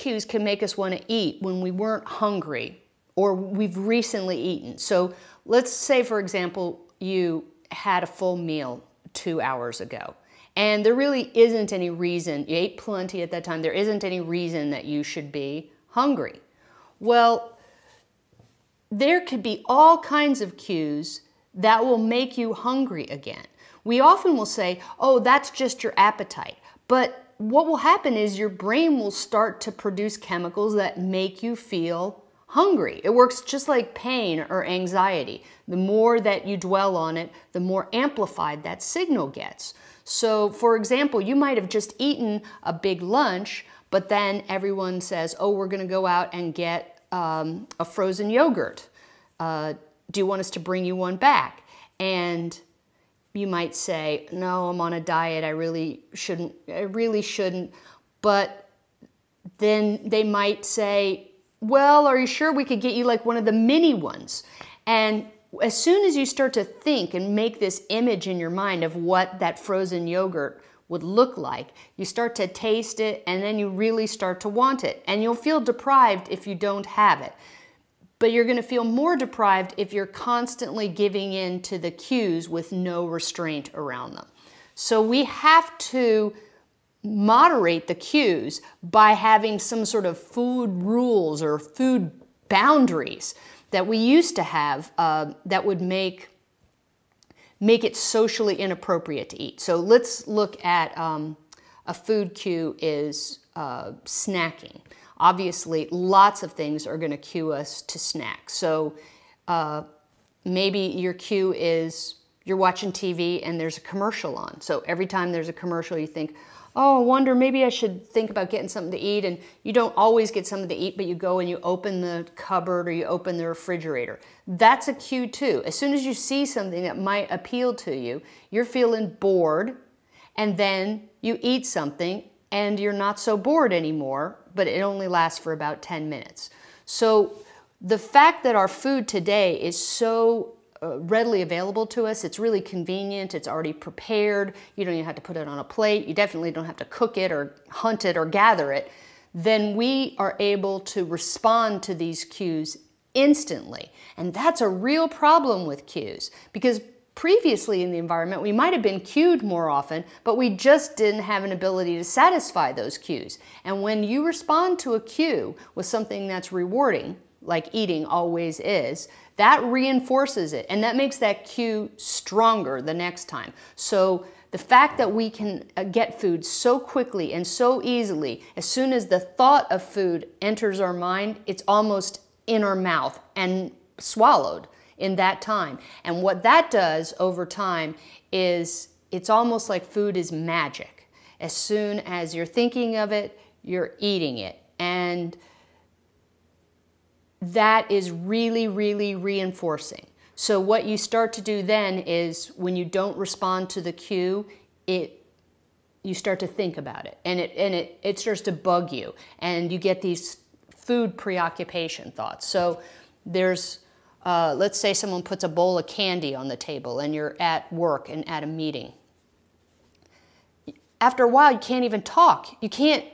cues can make us want to eat when we weren't hungry or we've recently eaten. So let's say, for example, you had a full meal 2 hours ago, and there really isn't any reason, you ate plenty at that time, there isn't any reason that you should be hungry. Well, there could be all kinds of cues that will make you hungry again. We often will say, oh, that's just your appetite. But what will happen is your brain will start to produce chemicals that make you feel hungry. It works just like pain or anxiety. The more that you dwell on it, the more amplified that signal gets. So, for example, you might have just eaten a big lunch, but then everyone says, oh, we're going to go out and get a frozen yogurt. Do you want us to bring you one back? And you might say, no, I'm on a diet, I really shouldn't. But then they might say, well, are you sure we could get you like one of the mini ones? And as soon as you start to think and make this image in your mind of what that frozen yogurt would look like, you start to taste it, and then you really start to want it. And you'll feel deprived if you don't have it. But you're going to feel more deprived if you're constantly giving in to the cues with no restraint around them. So we have to moderate the cues by having some sort of food rules or food boundaries that we used to have that would make it socially inappropriate to eat. So let's look at a food cue is snacking. Obviously, lots of things are going to cue us to snack. So maybe your cue is you're watching TV and there's a commercial on. So every time there's a commercial, you think, oh, I wonder, maybe I should think about getting something to eat. And you don't always get something to eat, but you go and you open the cupboard or you open the refrigerator. That's a cue too. As soon as you see something that might appeal to you, you're feeling bored, and then you eat something and you're not so bored anymore, but it only lasts for about 10 minutes. So the fact that our food today is so readily available to us, it's really convenient, it's already prepared, you don't even have to put it on a plate, you definitely don't have to cook it or hunt it or gather it, then we are able to respond to these cues instantly. And that's a real problem with cues, because previously in the environment, we might have been cued more often, but we just didn't have an ability to satisfy those cues. And when you respond to a cue with something that's rewarding, like eating always is, that reinforces it, and that makes that cue stronger the next time. So the fact that we can get food so quickly and so easily, as soon as the thought of food enters our mind, it's almost in our mouth and swallowed in that time. And what that does over time is it's almost like food is magic. As soon as you're thinking of it, you're eating it. And that is really, really reinforcing. So what you start to do then is when you don't respond to the cue, you start to think about it, and it starts to bug you, and you get these food preoccupation thoughts. So there's let's say someone puts a bowl of candy on the table and you're at work and at a meeting. After a while, you can't even talk. You can't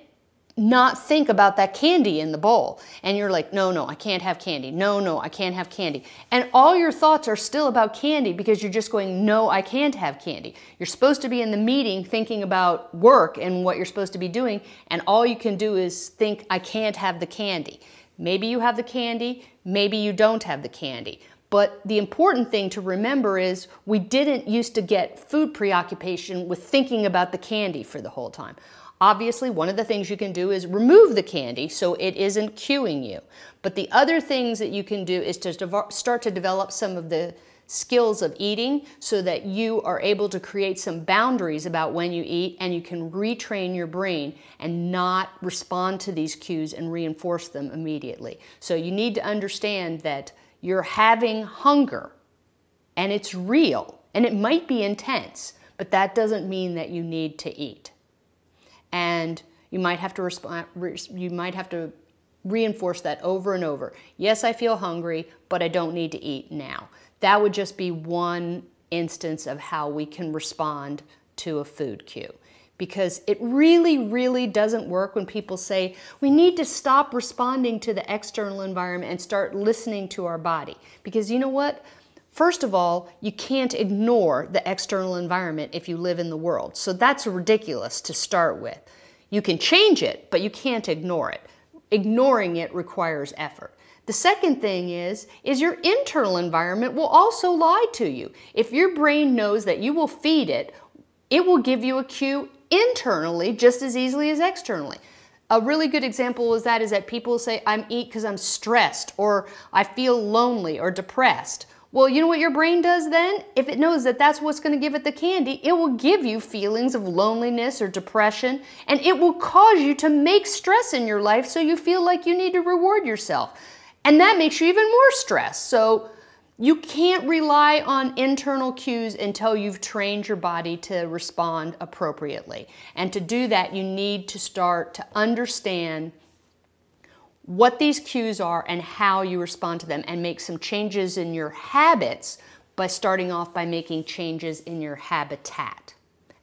not think about that candy in the bowl. And you're like, no, I can't have candy. No, I can't have candy. And all your thoughts are still about candy because you're just going, no, I can't have candy. You're supposed to be in the meeting thinking about work and what you're supposed to be doing, and all you can do is think, I can't have the candy. Maybe you have the candy, maybe you don't have the candy. But the important thing to remember is we didn't used to get food preoccupation with thinking about the candy for the whole time. Obviously, one of the things you can do is remove the candy so it isn't cueing you. But the other things that you can do is to start to develop some of the skills of eating so that you are able to create some boundaries about when you eat, and you can retrain your brain and not respond to these cues and reinforce them immediately. So you need to understand that you're having hunger and it's real and it might be intense, but that doesn't mean that you need to eat. And you might have to reinforce that over and over. Yes, I feel hungry, but I don't need to eat now. That would just be one instance of how we can respond to a food cue. because it really, really doesn't work when people say, we need to stop responding to the external environment and start listening to our body. Because you know what? First of all, you can't ignore the external environment if you live in the world. So that's ridiculous to start with. You can change it, but you can't ignore it. Ignoring it requires effort. The second thing is your internal environment will also lie to you. If your brain knows that you will feed it, it will give you a cue internally just as easily as externally. A really good example is that people say, I'm eat because I'm stressed, or I feel lonely or depressed. Well, you know what your brain does then? If it knows that that's what's going to give it the candy, it will give you feelings of loneliness or depression, and it will cause you to make stress in your life so you feel like you need to reward yourself. And that makes you even more stressed. So you can't rely on internal cues until you've trained your body to respond appropriately. And to do that, you need to start to understand what these cues are and how you respond to them, and make some changes in your habits by starting off by making changes in your habitat.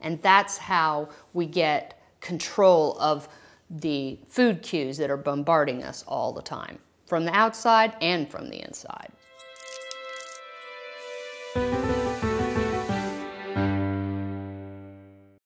And that's how we get control of the food cues that are bombarding us all the time, from the outside and from the inside.